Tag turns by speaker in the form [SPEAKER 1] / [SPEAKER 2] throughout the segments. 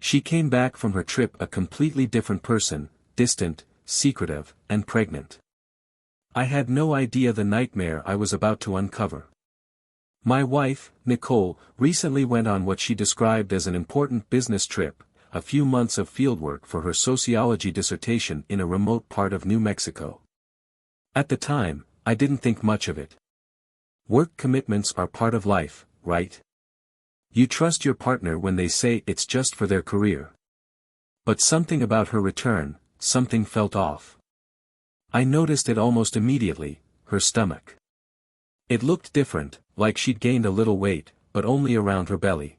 [SPEAKER 1] She came back from her trip a completely different person, distant, secretive, and pregnant. I had no idea the nightmare I was about to uncover. My wife, Nicole, recently went on what she described as an important business trip, a few months of fieldwork for her sociology dissertation in a remote part of New Mexico. At the time, I didn't think much of it. Work commitments are part of life, right? You trust your partner when they say it's just for their career. But something about her return, something felt off. I noticed it almost immediately, her stomach. It looked different, like she'd gained a little weight, but only around her belly.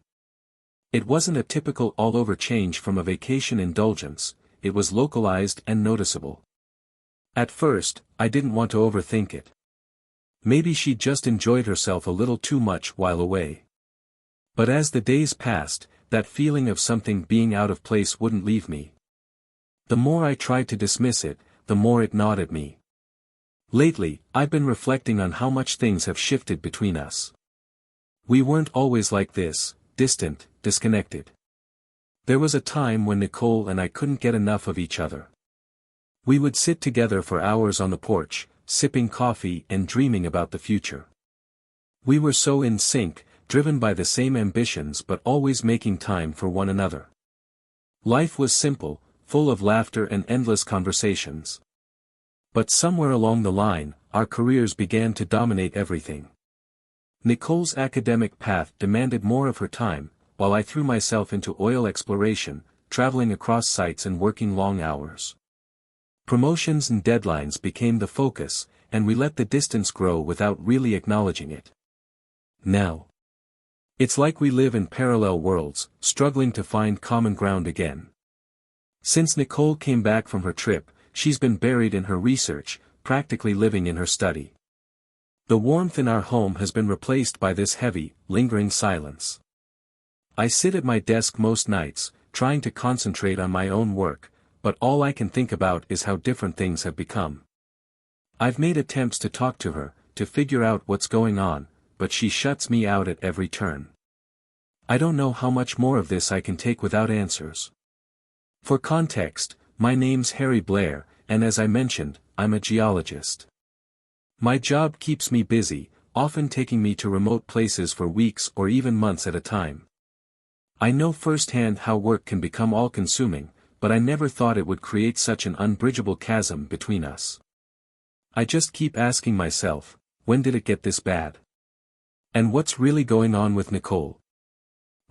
[SPEAKER 1] It wasn't a typical all-over change from a vacation indulgence, it was localized and noticeable. At first, I didn't want to overthink it. Maybe she'd just enjoyed herself a little too much while away. But as the days passed, that feeling of something being out of place wouldn't leave me. The more I tried to dismiss it, the more it gnawed at me. Lately, I've been reflecting on how much things have shifted between us. We weren't always like this, distant, disconnected. There was a time when Nicole and I couldn't get enough of each other. We would sit together for hours on the porch, sipping coffee and dreaming about the future. We were so in sync, driven by the same ambitions but always making time for one another. Life was simple, full of laughter and endless conversations. But somewhere along the line, our careers began to dominate everything. Nicole's academic path demanded more of her time, while I threw myself into oil exploration, traveling across sites and working long hours. Promotions and deadlines became the focus, and we let the distance grow without really acknowledging it. Now, it's like we live in parallel worlds, struggling to find common ground again. Since Nicole came back from her trip, she's been buried in her research, practically living in her study. The warmth in our home has been replaced by this heavy, lingering silence. I sit at my desk most nights, trying to concentrate on my own work, but all I can think about is how different things have become. I've made attempts to talk to her, to figure out what's going on, but she shuts me out at every turn. I don't know how much more of this I can take without answers. For context, my name's Harry Blair, and as I mentioned, I'm a geologist. My job keeps me busy, often taking me to remote places for weeks or even months at a time. I know firsthand how work can become all-consuming, but I never thought it would create such an unbridgeable chasm between us. I just keep asking myself, when did it get this bad? And what's really going on with Nicole?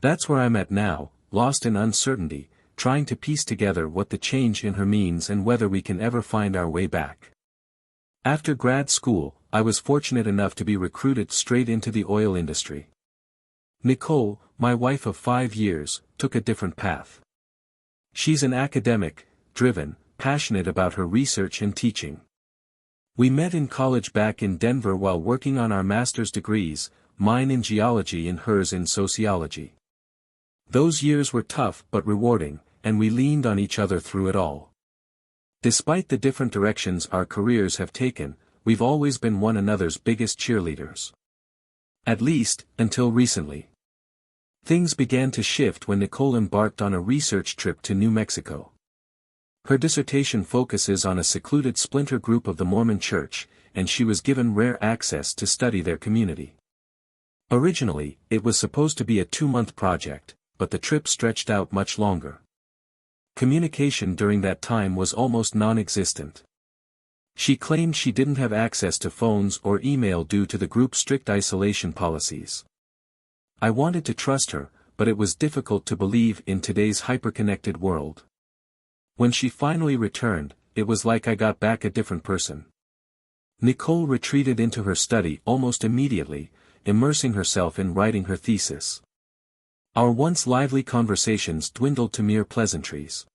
[SPEAKER 1] That's where I'm at now, lost in uncertainty, trying to piece together what the change in her means and whether we can ever find our way back. After grad school, I was fortunate enough to be recruited straight into the oil industry. Nicole, my wife of 5 years, took a different path. She's an academic, driven, passionate about her research and teaching. We met in college back in Denver while working on our master's degrees, mine in geology and hers in sociology. Those years were tough but rewarding, and we leaned on each other through it all. Despite the different directions our careers have taken, we've always been one another's biggest cheerleaders. At least, until recently. Things began to shift when Nicole embarked on a research trip to New Mexico. Her dissertation focuses on a secluded splinter group of the Mormon Church, and she was given rare access to study their community. Originally, it was supposed to be a 2-month project, but the trip stretched out much longer. Communication during that time was almost non-existent. She claimed she didn't have access to phones or email due to the group's strict isolation policies. I wanted to trust her, but it was difficult to believe in today's hyper-connected world. When she finally returned, it was like I got back a different person. Nicole retreated into her study almost immediately, immersing herself in writing her thesis. Our once lively conversations dwindled to mere pleasantries.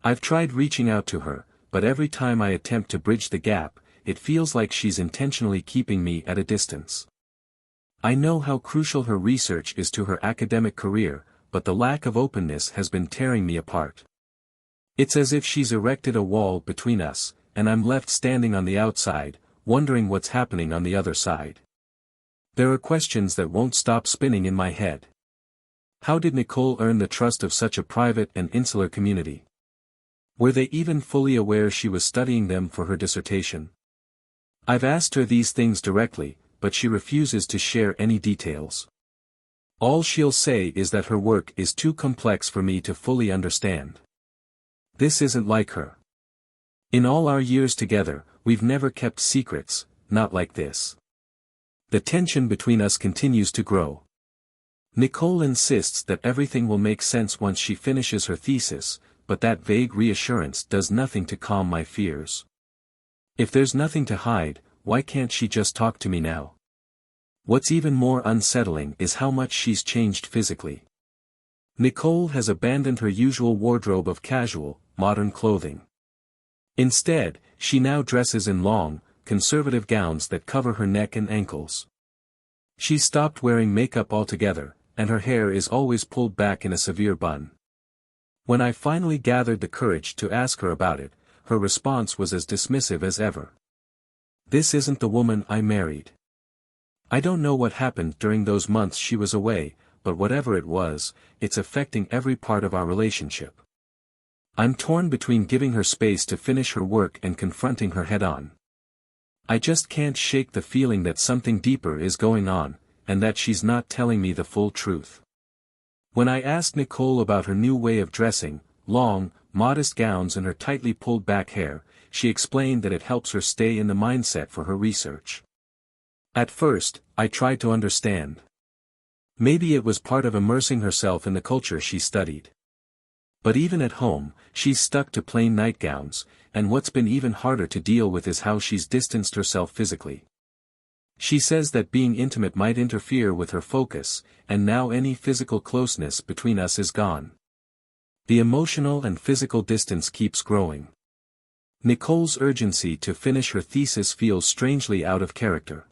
[SPEAKER 1] I've tried reaching out to her, but every time I attempt to bridge the gap, it feels like she's intentionally keeping me at a distance. I know how crucial her research is to her academic career, but the lack of openness has been tearing me apart. It's as if she's erected a wall between us, and I'm left standing on the outside, wondering what's happening on the other side. There are questions that won't stop spinning in my head. How did Nicole earn the trust of such a private and insular community? Were they even fully aware she was studying them for her dissertation? I've asked her these things directly, but she refuses to share any details. All she'll say is that her work is too complex for me to fully understand. This isn't like her. In all our years together, we've never kept secrets, not like this. The tension between us continues to grow. Nicole insists that everything will make sense once she finishes her thesis, but that vague reassurance does nothing to calm my fears. If there's nothing to hide, why can't she just talk to me now? What's even more unsettling is how much she's changed physically. Nicole has abandoned her usual wardrobe of casual, modern clothing. Instead, she now dresses in long, conservative gowns that cover her neck and ankles. She's stopped wearing makeup altogether, and her hair is always pulled back in a severe bun. When I finally gathered the courage to ask her about it, her response was as dismissive as ever. This isn't the woman I married. I don't know what happened during those months she was away, but whatever it was, it's affecting every part of our relationship. I'm torn between giving her space to finish her work and confronting her head-on. I just can't shake the feeling that something deeper is going on, and that she's not telling me the full truth. When I asked Nicole about her new way of dressing, long, modest gowns and her tightly pulled back hair, she explained that it helps her stay in the mindset for her research. At first, I tried to understand. Maybe it was part of immersing herself in the culture she studied. But even at home, she's stuck to plain nightgowns, and what's been even harder to deal with is how she's distanced herself physically. She says that being intimate might interfere with her focus, and now any physical closeness between us is gone. The emotional and physical distance keeps growing. Nicole's urgency to finish her thesis feels strangely out of character.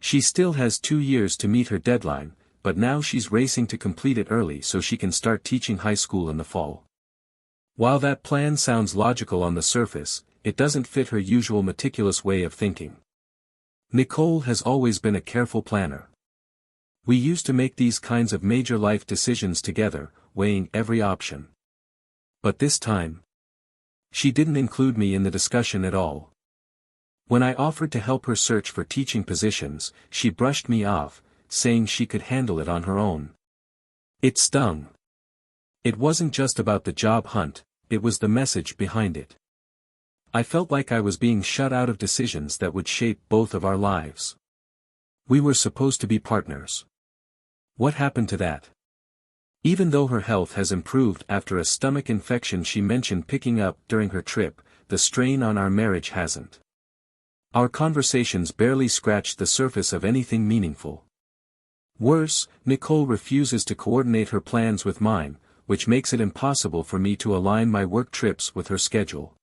[SPEAKER 1] She still has 2 years to meet her deadline, but now she's racing to complete it early so she can start teaching high school in the fall. While that plan sounds logical on the surface, it doesn't fit her usual meticulous way of thinking. Nicole has always been a careful planner. We used to make these kinds of major life decisions together, weighing every option. But this time, she didn't include me in the discussion at all. When I offered to help her search for teaching positions, she brushed me off, saying she could handle it on her own. It stung. It wasn't just about the job hunt, it was the message behind it. I felt like I was being shut out of decisions that would shape both of our lives. We were supposed to be partners. What happened to that? Even though her health has improved after a stomach infection she mentioned picking up during her trip, the strain on our marriage hasn't. Our conversations barely scratched the surface of anything meaningful. Worse, Nicole refuses to coordinate her plans with mine, which makes it impossible for me to align my work trips with her schedule.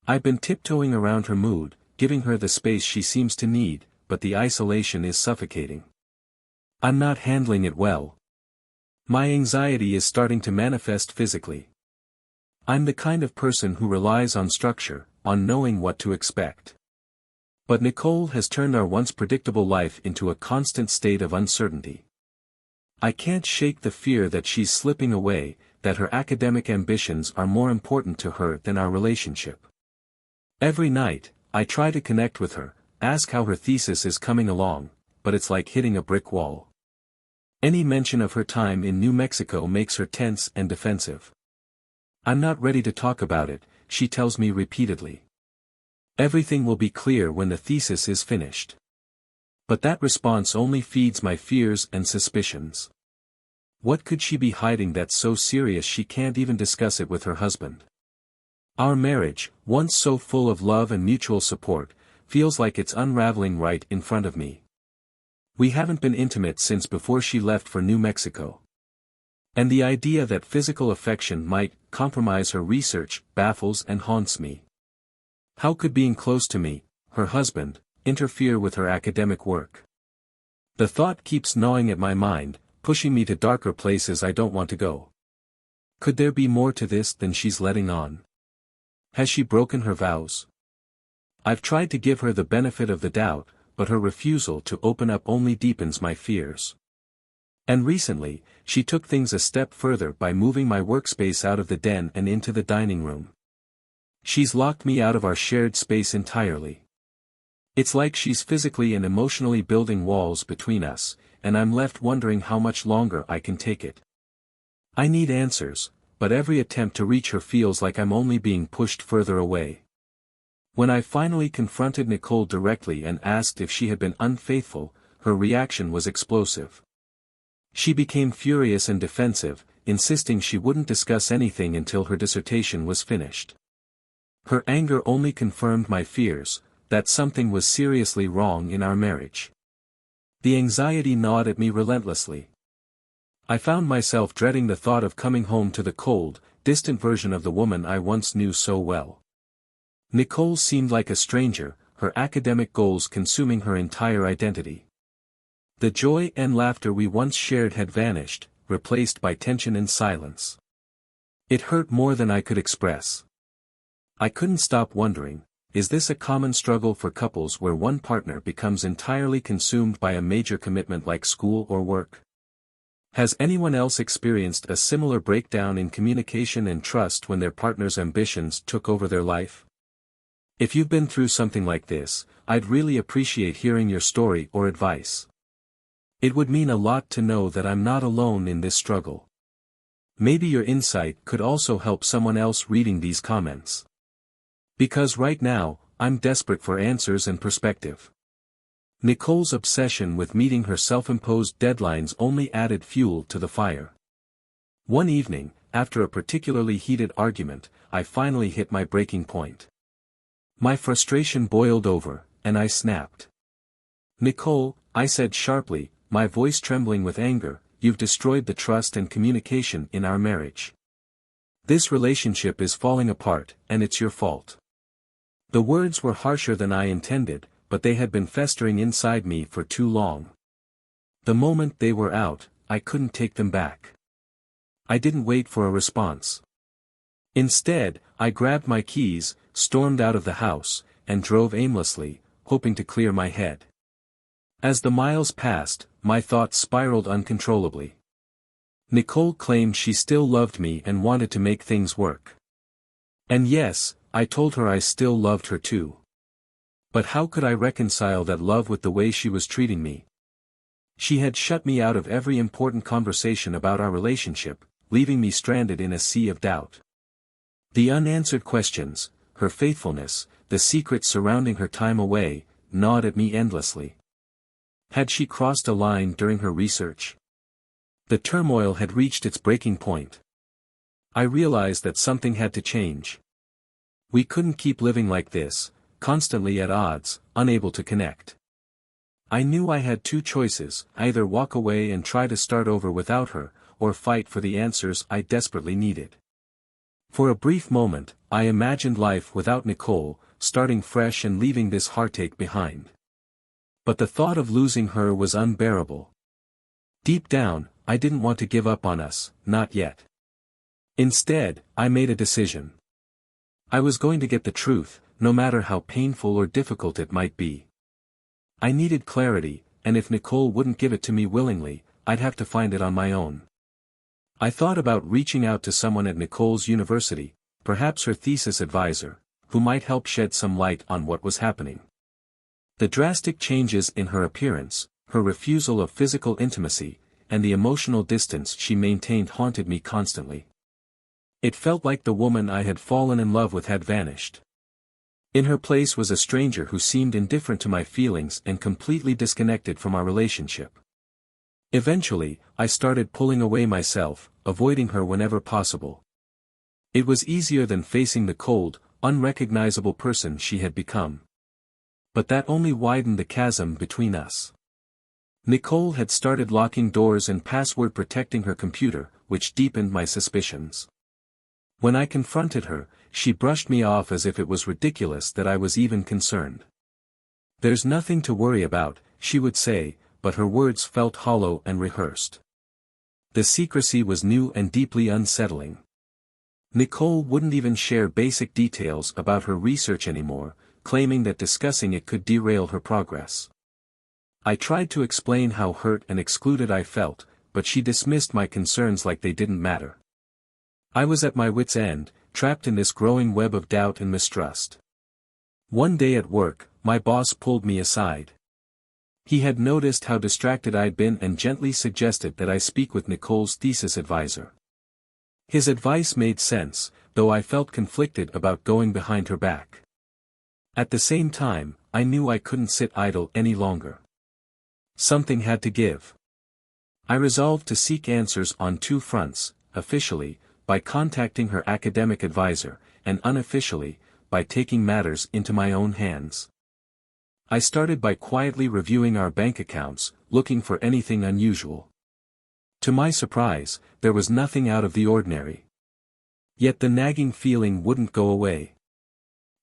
[SPEAKER 1] I've been tiptoeing around her mood, giving her the space she seems to need, but the isolation is suffocating. I'm not handling it well. My anxiety is starting to manifest physically. I'm the kind of person who relies on structure, on knowing what to expect. But Nicole has turned our once predictable life into a constant state of uncertainty. I can't shake the fear that she's slipping away, that her academic ambitions are more important to her than our relationship. Every night, I try to connect with her, ask how her thesis is coming along, but it's like hitting a brick wall. Any mention of her time in New Mexico makes her tense and defensive. I'm not ready to talk about it, she tells me repeatedly. Everything will be clear when the thesis is finished. But that response only feeds my fears and suspicions. What could she be hiding that's so serious she can't even discuss it with her husband? Our marriage, once so full of love and mutual support, feels like it's unraveling right in front of me. We haven't been intimate since before she left for New Mexico. And the idea that physical affection might compromise her research baffles and haunts me. How could being close to me, her husband, interfere with her academic work? The thought keeps gnawing at my mind, pushing me to darker places I don't want to go. Could there be more to this than she's letting on? Has she broken her vows? I've tried to give her the benefit of the doubt, but her refusal to open up only deepens my fears. And recently, she took things a step further by moving my workspace out of the den and into the dining room. She's locked me out of our shared space entirely. It's like she's physically and emotionally building walls between us, and I'm left wondering how much longer I can take it. I need answers, but every attempt to reach her feels like I'm only being pushed further away. When I finally confronted Nicole directly and asked if she had been unfaithful, her reaction was explosive. She became furious and defensive, insisting she wouldn't discuss anything until her dissertation was finished. Her anger only confirmed my fears, that something was seriously wrong in our marriage. The anxiety gnawed at me relentlessly. I found myself dreading the thought of coming home to the cold, distant version of the woman I once knew so well. Nicole seemed like a stranger, her academic goals consuming her entire identity. The joy and laughter we once shared had vanished, replaced by tension and silence. It hurt more than I could express. I couldn't stop wondering, is this a common struggle for couples where one partner becomes entirely consumed by a major commitment like school or work? Has anyone else experienced a similar breakdown in communication and trust when their partner's ambitions took over their life? If you've been through something like this, I'd really appreciate hearing your story or advice. It would mean a lot to know that I'm not alone in this struggle. Maybe your insight could also help someone else reading these comments. Because right now, I'm desperate for answers and perspective. Nicole's obsession with meeting her self-imposed deadlines only added fuel to the fire. One evening, after a particularly heated argument, I finally hit my breaking point. My frustration boiled over, and I snapped. "Nicole," I said sharply, my voice trembling with anger, "you've destroyed the trust and communication in our marriage. This relationship is falling apart, and it's your fault." The words were harsher than I intended, but they had been festering inside me for too long. The moment they were out, I couldn't take them back. I didn't wait for a response. Instead, I grabbed my keys, stormed out of the house, and drove aimlessly, hoping to clear my head. As the miles passed, my thoughts spiraled uncontrollably. Nicole claimed she still loved me and wanted to make things work. And yes, I told her I still loved her too. But how could I reconcile that love with the way she was treating me? She had shut me out of every important conversation about our relationship, leaving me stranded in a sea of doubt. The unanswered questions, her faithfulness, the secrets surrounding her time away, gnawed at me endlessly. Had she crossed a line during her research? The turmoil had reached its breaking point. I realized that something had to change. We couldn't keep living like this, constantly at odds, unable to connect. I knew I had two choices: either walk away and try to start over without her, or fight for the answers I desperately needed. For a brief moment, I imagined life without Nicole, starting fresh and leaving this heartache behind. But the thought of losing her was unbearable. Deep down, I didn't want to give up on us, not yet. Instead, I made a decision. I was going to get the truth, no matter how painful or difficult it might be. I needed clarity, and if Nicole wouldn't give it to me willingly, I'd have to find it on my own. I thought about reaching out to someone at Nicole's university, perhaps her thesis advisor, who might help shed some light on what was happening. The drastic changes in her appearance, her refusal of physical intimacy, and the emotional distance she maintained haunted me constantly. It felt like the woman I had fallen in love with had vanished. In her place was a stranger who seemed indifferent to my feelings and completely disconnected from our relationship. Eventually, I started pulling away myself, avoiding her whenever possible. It was easier than facing the cold, unrecognizable person she had become. But that only widened the chasm between us. Nicole had started locking doors and password protecting her computer, which deepened my suspicions. When I confronted her, she brushed me off as if it was ridiculous that I was even concerned. "There's nothing to worry about," she would say, but her words felt hollow and rehearsed. The secrecy was new and deeply unsettling. Nicole wouldn't even share basic details about her research anymore, claiming that discussing it could derail her progress. I tried to explain how hurt and excluded I felt, but she dismissed my concerns like they didn't matter. I was at my wit's end, trapped in this growing web of doubt and mistrust. One day at work, my boss pulled me aside. He had noticed how distracted I'd been and gently suggested that I speak with Nicole's thesis advisor. His advice made sense, though I felt conflicted about going behind her back. At the same time, I knew I couldn't sit idle any longer. Something had to give. I resolved to seek answers on two fronts, officially, by contacting her academic advisor, and unofficially, by taking matters into my own hands. I started by quietly reviewing our bank accounts, looking for anything unusual. To my surprise, there was nothing out of the ordinary. Yet the nagging feeling wouldn't go away.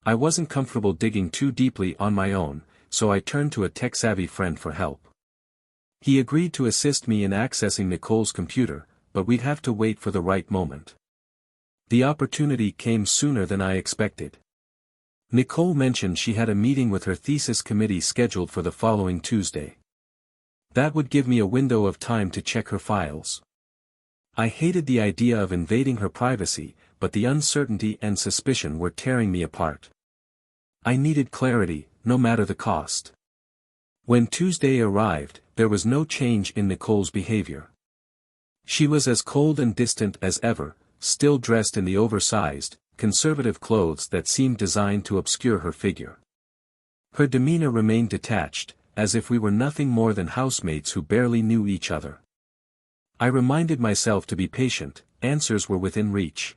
[SPEAKER 1] I wasn't comfortable digging too deeply on my own, so I turned to a tech-savvy friend for help. He agreed to assist me in accessing Nicole's computer, but we'd have to wait for the right moment. The opportunity came sooner than I expected. Nicole mentioned she had a meeting with her thesis committee scheduled for the following Tuesday. That would give me a window of time to check her files. I hated the idea of invading her privacy, but the uncertainty and suspicion were tearing me apart. I needed clarity, no matter the cost. When Tuesday arrived, there was no change in Nicole's behavior. She was as cold and distant as ever, still dressed in the oversized, conservative clothes that seemed designed to obscure her figure. Her demeanor remained detached, as if we were nothing more than housemates who barely knew each other. I reminded myself to be patient, answers were within reach.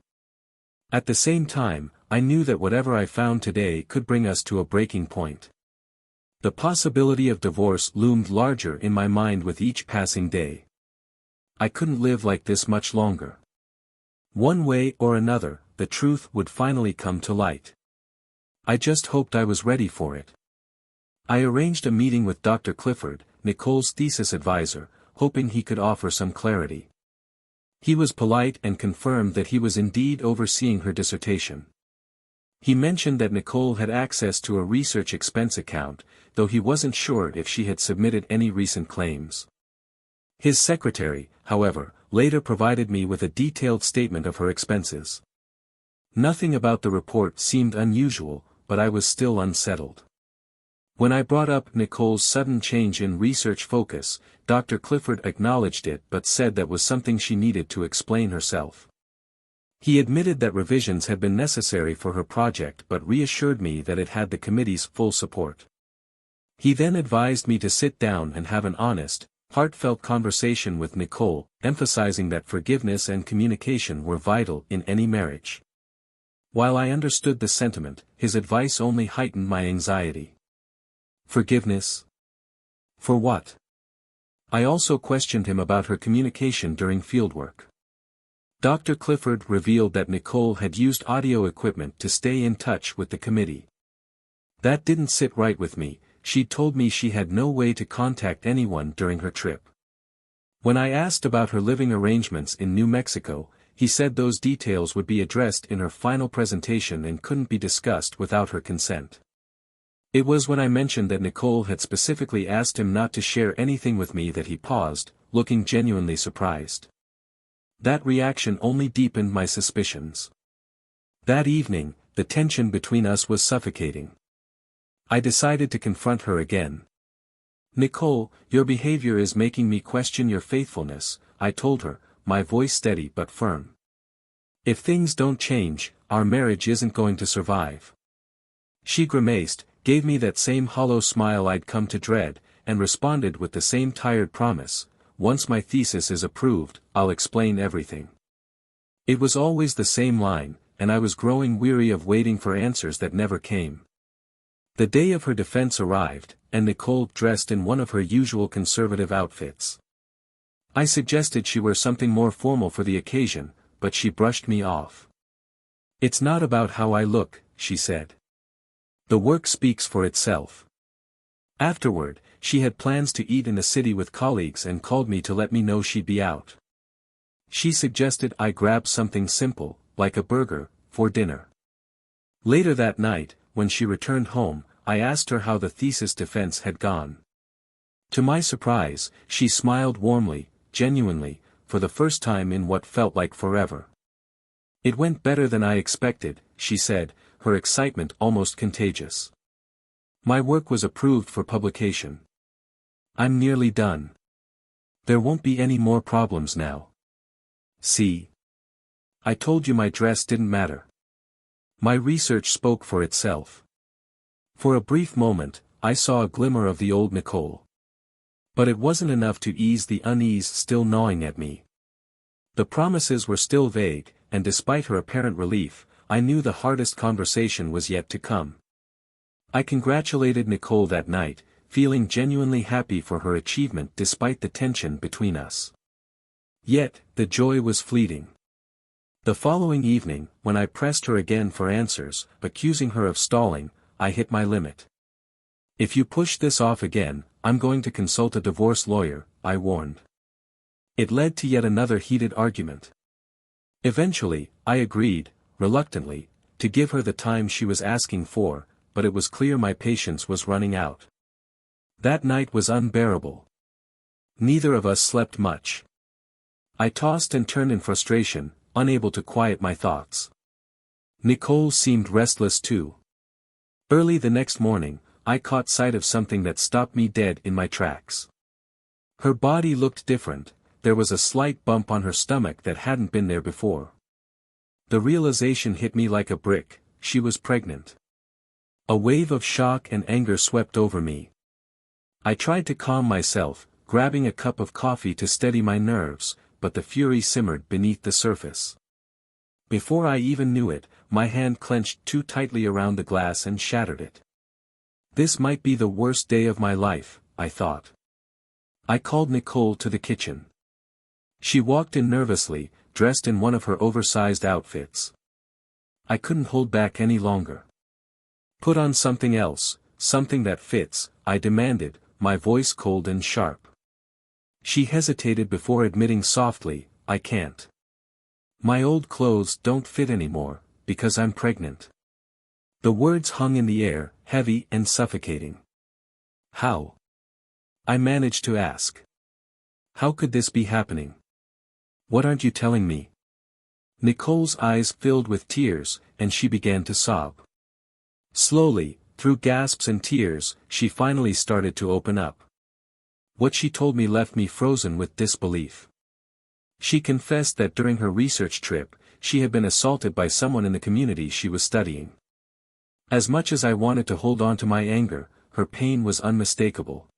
[SPEAKER 1] At the same time, I knew that whatever I found today could bring us to a breaking point. The possibility of divorce loomed larger in my mind with each passing day. I couldn't live like this much longer. One way or another, the truth would finally come to light. I just hoped I was ready for it. I arranged a meeting with Dr. Clifford, Nicole's thesis advisor, hoping he could offer some clarity. He was polite and confirmed that he was indeed overseeing her dissertation. He mentioned that Nicole had access to a research expense account, though he wasn't sure if she had submitted any recent claims. His secretary, however, later provided me with a detailed statement of her expenses. Nothing about the report seemed unusual, but I was still unsettled. When I brought up Nicole's sudden change in research focus, Dr. Clifford acknowledged it but said that was something she needed to explain herself. He admitted that revisions had been necessary for her project but reassured me that it had the committee's full support. He then advised me to sit down and have an honest, heartfelt conversation with Nicole, emphasizing that forgiveness and communication were vital in any marriage. While I understood the sentiment, his advice only heightened my anxiety. Forgiveness? For what? I also questioned him about her communication during fieldwork. Dr. Clifford revealed that Nicole had used audio equipment to stay in touch with the committee. That didn't sit right with me. She'd told me she had no way to contact anyone during her trip. When I asked about her living arrangements in New Mexico, he said those details would be addressed in her final presentation and couldn't be discussed without her consent. It was when I mentioned that Nicole had specifically asked him not to share anything with me that he paused, looking genuinely surprised. That reaction only deepened my suspicions. That evening, the tension between us was suffocating. I decided to confront her again. "Nicole, your behavior is making me question your faithfulness," I told her, my voice steady but firm. "If things don't change, our marriage isn't going to survive." She grimaced, gave me that same hollow smile I'd come to dread, and responded with the same tired promise, "Once my thesis is approved, I'll explain everything." It was always the same line, and I was growing weary of waiting for answers that never came. The day of her defense arrived, and Nicole dressed in one of her usual conservative outfits. I suggested she wear something more formal for the occasion, but she brushed me off. "It's not about how I look," she said. "The work speaks for itself." Afterward, she had plans to eat in the city with colleagues and called me to let me know she'd be out. She suggested I grab something simple, like a burger, for dinner. Later that night, when she returned home, I asked her how the thesis defense had gone. To my surprise, she smiled warmly, genuinely, for the first time in what felt like forever. "It went better than I expected," she said, her excitement almost contagious. "My work was approved for publication. I'm nearly done. There won't be any more problems now. See? I told you my dress didn't matter. My research spoke for itself." For a brief moment, I saw a glimmer of the old Nicole. But it wasn't enough to ease the unease still gnawing at me. The promises were still vague, and despite her apparent relief, I knew the hardest conversation was yet to come. I congratulated Nicole that night, feeling genuinely happy for her achievement despite the tension between us. Yet, the joy was fleeting. The following evening, when I pressed her again for answers, accusing her of stalling, I hit my limit. "If you push this off again, I'm going to consult a divorce lawyer," I warned. It led to yet another heated argument. Eventually, I agreed, reluctantly, to give her the time she was asking for, but it was clear my patience was running out. That night was unbearable. Neither of us slept much. I tossed and turned in frustration, unable to quiet my thoughts. Nicole seemed restless too. Early the next morning, I caught sight of something that stopped me dead in my tracks. Her body looked different, there was a slight bump on her stomach that hadn't been there before. The realization hit me like a brick: she was pregnant. A wave of shock and anger swept over me. I tried to calm myself, grabbing a cup of coffee to steady my nerves, but the fury simmered beneath the surface. Before I even knew it, my hand clenched too tightly around the glass and shattered it. This might be the worst day of my life, I thought. I called Nicole to the kitchen. She walked in nervously, dressed in one of her oversized outfits. I couldn't hold back any longer. "Put on something else, something that fits," I demanded, my voice cold and sharp. She hesitated before admitting softly, "I can't. My old clothes don't fit anymore, because I'm pregnant." The words hung in the air, heavy and suffocating. "How?" I managed to ask. "How could this be happening? What aren't you telling me?" Nicole's eyes filled with tears, and she began to sob. Slowly, through gasps and tears, she finally started to open up. What she told me left me frozen with disbelief. She confessed that during her research trip, she had been assaulted by someone in the community she was studying. As much as I wanted to hold on to my anger, her pain was unmistakable.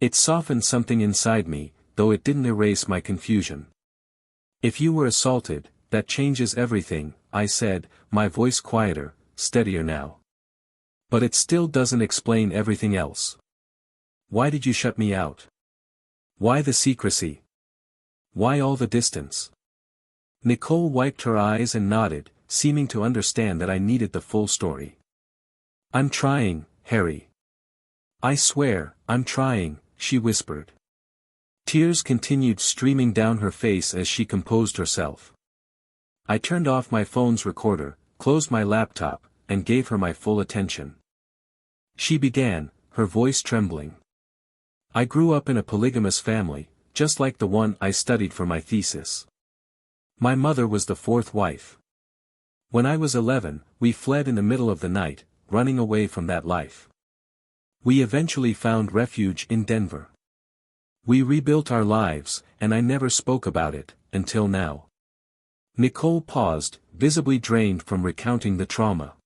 [SPEAKER 1] It softened something inside me, though it didn't erase my confusion. "If you were assaulted, that changes everything," I said, my voice quieter, steadier now. "But it still doesn't explain everything else. Why did you shut me out? Why the secrecy? Why all the distance?" Nicole wiped her eyes and nodded, seeming to understand that I needed the full story. "I'm trying, Harry. I swear, I'm trying," she whispered. Tears continued streaming down her face as she composed herself. I turned off my phone's recorder, closed my laptop, and gave her my full attention. She began, her voice trembling. "I grew up in a polygamous family, just like the one I studied for my thesis. My mother was the fourth wife. When I was 11, we fled in the middle of the night, running away from that life. We eventually found refuge in Denver. We rebuilt our lives, and I never spoke about it, until now." Nicole paused, visibly drained from recounting the trauma.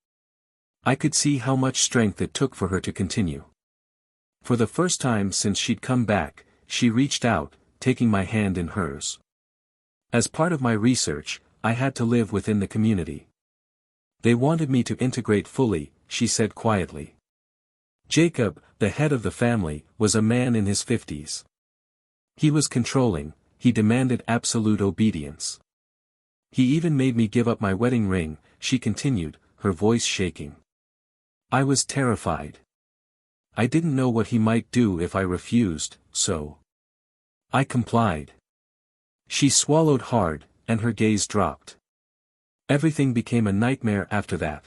[SPEAKER 1] I could see how much strength it took for her to continue. For the first time since she'd come back, she reached out, taking my hand in hers. "As part of my research, I had to live within the community. They wanted me to integrate fully," she said quietly. Jacob, the head of the family, was a man in his 50s. He was controlling, he demanded absolute obedience. "He even made me give up my wedding ring," she continued, her voice shaking. "I was terrified. I didn't know what he might do if I refused, so I complied." She swallowed hard, and her gaze dropped. "Everything became a nightmare after that.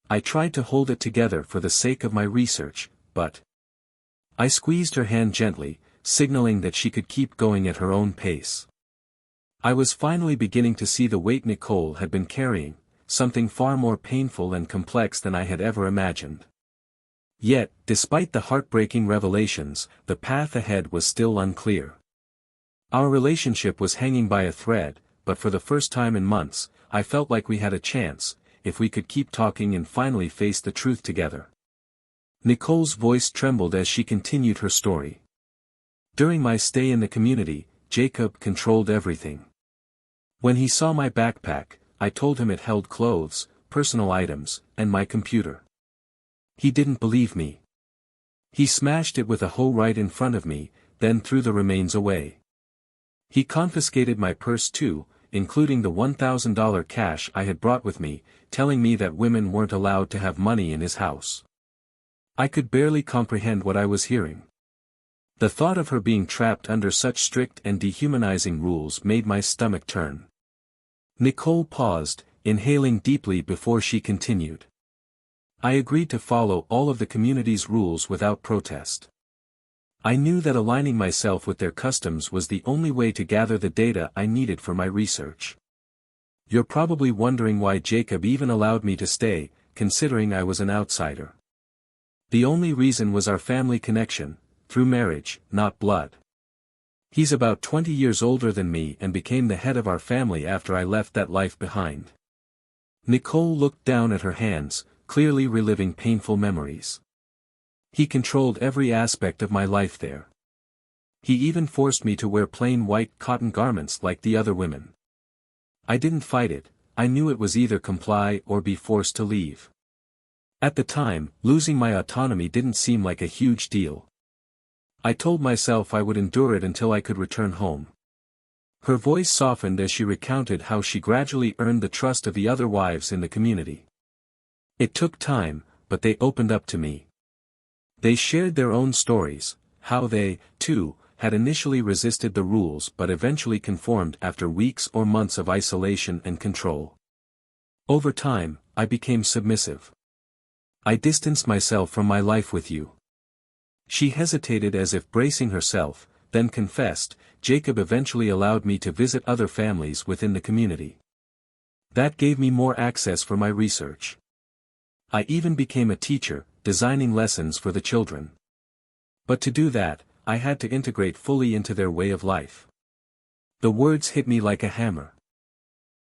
[SPEAKER 1] I tried to hold it together for the sake of my research, but..." I squeezed her hand gently, signaling that she could keep going at her own pace. I was finally beginning to see the weight Nicole had been carrying, something far more painful and complex than I had ever imagined. Yet, despite the heartbreaking revelations, the path ahead was still unclear. Our relationship was hanging by a thread, but for the first time in months, I felt like we had a chance, if we could keep talking and finally face the truth together. Nicole's voice trembled as she continued her story. During my stay in the community, Jacob controlled everything. When he saw my backpack, I told him it held clothes, personal items, and my computer. He didn't believe me. He smashed it with a hoe right in front of me, then threw the remains away. He confiscated my purse too, including the $1,000 cash I had brought with me, telling me that women weren't allowed to have money in his house. I could barely comprehend what I was hearing. The thought of her being trapped under such strict and dehumanizing rules made my stomach turn. Nicole paused, inhaling deeply before she continued. I agreed to follow all of the community's rules without protest. I knew that aligning myself with their customs was the only way to gather the data I needed for my research. You're probably wondering why Jacob even allowed me to stay, considering I was an outsider. The only reason was our family connection, through marriage, not blood. He's about 20 years older than me and became the head of our family after I left that life behind. Nicole looked down at her hands, clearly reliving painful memories. He controlled every aspect of my life there. He even forced me to wear plain white cotton garments like the other women. I didn't fight it, I knew it was either comply or be forced to leave. At the time, losing my autonomy didn't seem like a huge deal. I told myself I would endure it until I could return home. Her voice softened as she recounted how she gradually earned the trust of the other wives in the community. It took time, but they opened up to me. They shared their own stories, how they, too, had initially resisted the rules but eventually conformed after weeks or months of isolation and control. Over time, I became submissive. I distanced myself from my life with you. She hesitated as if bracing herself, then confessed, Jacob eventually allowed me to visit other families within the community. That gave me more access for my research. I even became a teacher, designing lessons for the children. But to do that, I had to integrate fully into their way of life. The words hit me like a hammer.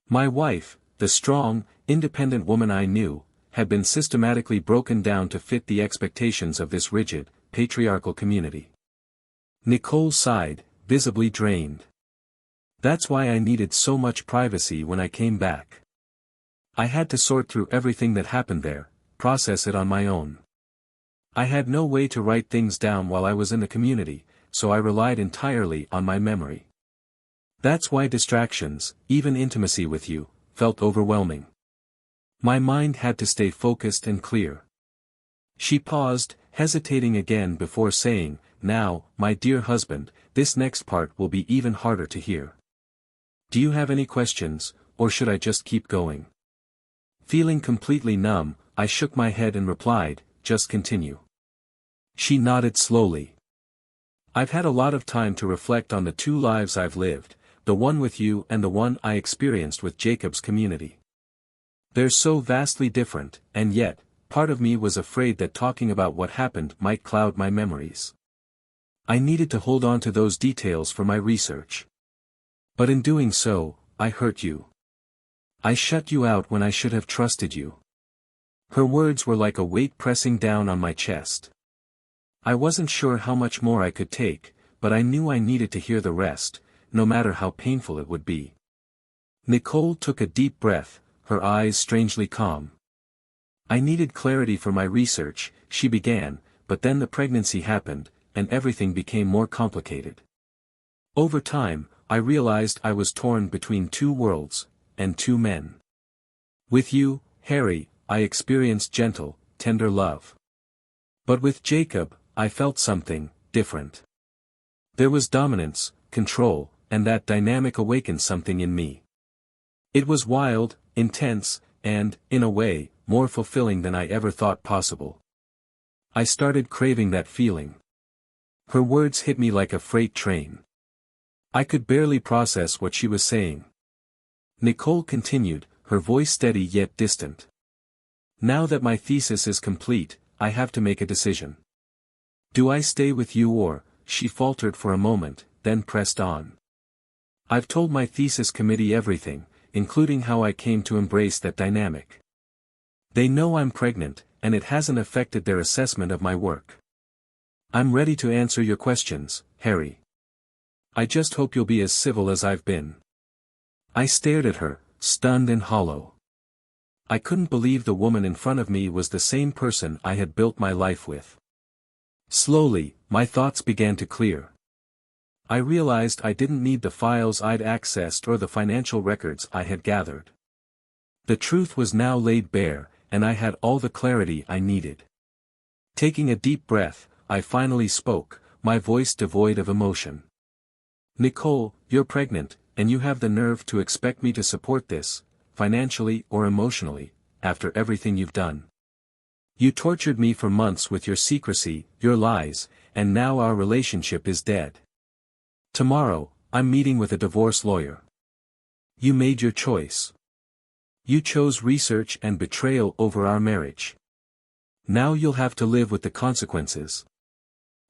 [SPEAKER 1] My wife, the strong, independent woman I knew, had been systematically broken down to fit the expectations of this rigid, patriarchal community. Nicole sighed, visibly drained. That's why I needed so much privacy when I came back. I had to sort through everything that happened there, process it on my own. I had no way to write things down while I was in the community, so I relied entirely on my memory. That's why distractions, even intimacy with you, felt overwhelming. My mind had to stay focused and clear. She paused, hesitating again before saying, Now, my dear husband, this next part will be even harder to hear. Do you have any questions, or should I just keep going? Feeling completely numb, I shook my head and replied, Just continue. She nodded slowly. I've had a lot of time to reflect on the two lives I've lived, the one with you and the one I experienced with Jacob's community. They're so vastly different, and yet, part of me was afraid that talking about what happened might cloud my memories. I needed to hold on to those details for my research. But in doing so, I hurt you. I shut you out when I should have trusted you. Her words were like a weight pressing down on my chest. I wasn't sure how much more I could take, but I knew I needed to hear the rest, no matter how painful it would be. Nicole took a deep breath, her eyes strangely calm. I needed clarity for my research, she began, but then the pregnancy happened, and everything became more complicated. Over time, I realized I was torn between two worlds, and two men. With you, Harry, I experienced gentle, tender love. But with Jacob, I felt something different. There was dominance, control, and that dynamic awakened something in me. It was wild, intense, and, in a way, more fulfilling than I ever thought possible. I started craving that feeling. Her words hit me like a freight train. I could barely process what she was saying. Nicole continued, her voice steady yet distant. Now that my thesis is complete, I have to make a decision. Do I stay with you or, she faltered for a moment, then pressed on. I've told my thesis committee everything, including how I came to embrace that dynamic. They know I'm pregnant, and it hasn't affected their assessment of my work. I'm ready to answer your questions, Harry. I just hope you'll be as civil as I've been. I stared at her, stunned and hollow. I couldn't believe the woman in front of me was the same person I had built my life with. Slowly, my thoughts began to clear. I realized I didn't need the files I'd accessed or the financial records I had gathered. The truth was now laid bare, and I had all the clarity I needed. Taking a deep breath, I finally spoke, my voice devoid of emotion. Nicole, you're pregnant, and you have the nerve to expect me to support this, financially or emotionally, after everything you've done. You tortured me for months with your secrecy, your lies, and now our relationship is dead. Tomorrow, I'm meeting with a divorce lawyer. You made your choice. You chose research and betrayal over our marriage. Now you'll have to live with the consequences.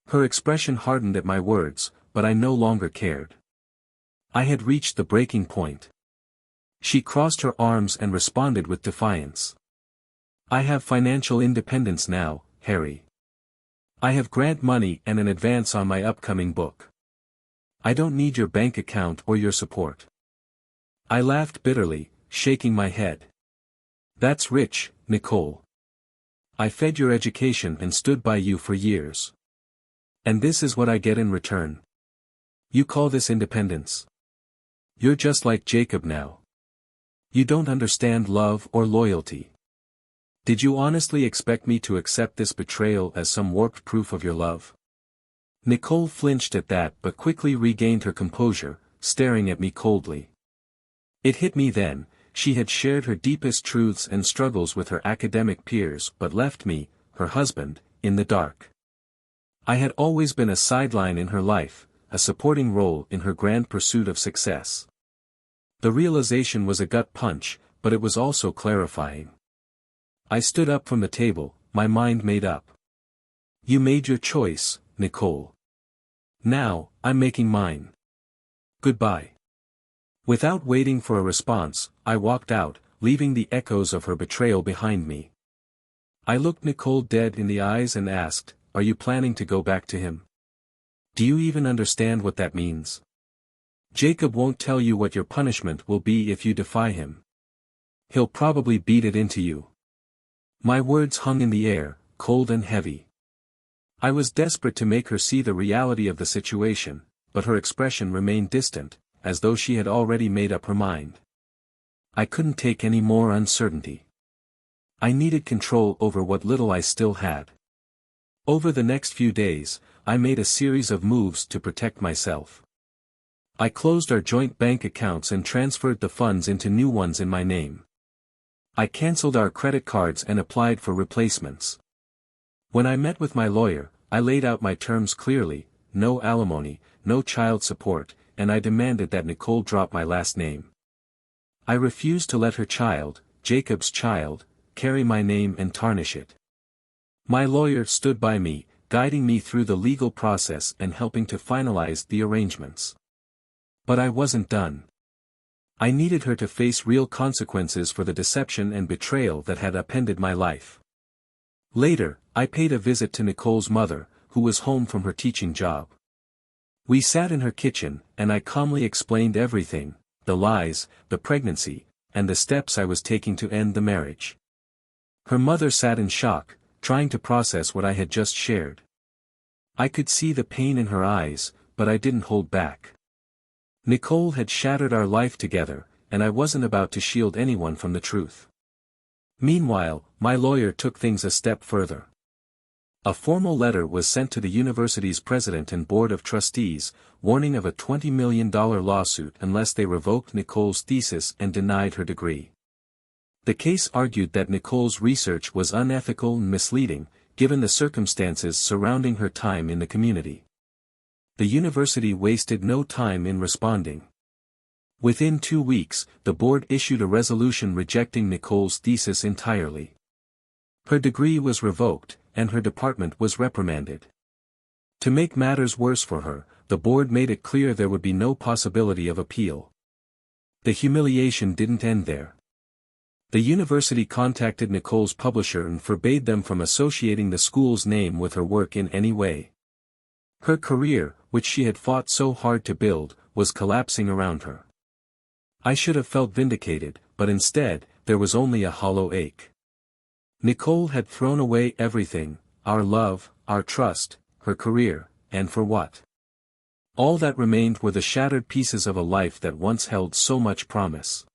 [SPEAKER 1] Her expression hardened at my words, but I no longer cared. I had reached the breaking point. She crossed her arms and responded with defiance. I have financial independence now, Harry. I have grant money and an advance on my upcoming book. I don't need your bank account or your support. I laughed bitterly, shaking my head. That's rich, Nicole. I fed your education and stood by you for years. And this is what I get in return. You call this independence? You're just like Jacob now. You don't understand love or loyalty. Did you honestly expect me to accept this betrayal as some warped proof of your love? Nicole flinched at that but quickly regained her composure, staring at me coldly. It hit me then, she had shared her deepest truths and struggles with her academic peers but left me, her husband, in the dark. I had always been a sideline in her life, a supporting role in her grand pursuit of success. The realization was a gut punch, but it was also clarifying. I stood up from the table, my mind made up. You made your choice, Nicole. Now, I'm making mine. Goodbye. Without waiting for a response, I walked out, leaving the echoes of her betrayal behind me. I looked Nicole dead in the eyes and asked, are you planning to go back to him? Do you even understand what that means? Jacob won't tell you what your punishment will be if you defy him. He'll probably beat it into you. My words hung in the air, cold and heavy. I was desperate to make her see the reality of the situation, but her expression remained distant, as though she had already made up her mind. I couldn't take any more uncertainty. I needed control over what little I still had. Over the next few days, I made a series of moves to protect myself. I closed our joint bank accounts and transferred the funds into new ones in my name. I canceled our credit cards and applied for replacements. When I met with my lawyer, I laid out my terms clearly: no alimony, no child support, and I demanded that Nicole drop my last name. I refused to let her child, Jacob's child, carry my name and tarnish it. My lawyer stood by me, guiding me through the legal process and helping to finalize the arrangements. But I wasn't done. I needed her to face real consequences for the deception and betrayal that had upended my life. Later, I paid a visit to Nicole's mother, who was home from her teaching job. We sat in her kitchen, and I calmly explained everything: the lies, the pregnancy, and the steps I was taking to end the marriage. Her mother sat in shock, trying to process what I had just shared. I could see the pain in her eyes, but I didn't hold back. Nicole had shattered our life together, and I wasn't about to shield anyone from the truth. Meanwhile, my lawyer took things a step further. A formal letter was sent to the university's president and board of trustees, warning of a $20 million lawsuit unless they revoked Nicole's thesis and denied her degree. The case argued that Nicole's research was unethical and misleading, given the circumstances surrounding her time in the community. The university wasted no time in responding. Within 2 weeks, the board issued a resolution rejecting Nicole's thesis entirely. Her degree was revoked, and her department was reprimanded. To make matters worse for her, the board made it clear there would be no possibility of appeal. The humiliation didn't end there. The university contacted Nicole's publisher and forbade them from associating the school's name with her work in any way. Her career, which she had fought so hard to build, was collapsing around her. I should have felt vindicated, but instead, there was only a hollow ache. Nicole had thrown away everything, our love, our trust, her career, and for what? All that remained were the shattered pieces of a life that once held so much promise.